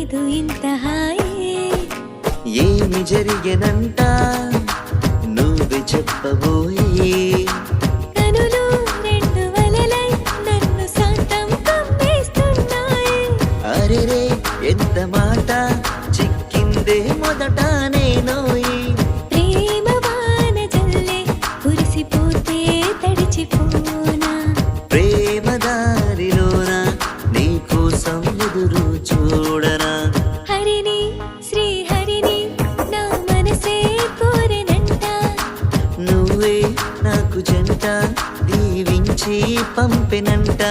లేదు ఇంత హాయి. ఏమి జరిగెనంట నువ్వే చెప్పబోయి. కనులు రెండు వలలై నన్ను శాంతం కమ్మేస్తున్నాయి. అరెరే ఎంత మాట చిక్కిందే మొదట నేనోయి. ప్రేమ వాన జల్లే కురిసిపోతే తడిచిపోనా. ప్రేమ దారిలోన నీ కోసం ఎదురు చూడనా. హరిని శ్రీహరిని నా మనసే కోరెనంట. నువ్వే నాకు జంట దీవించి పంపినంట.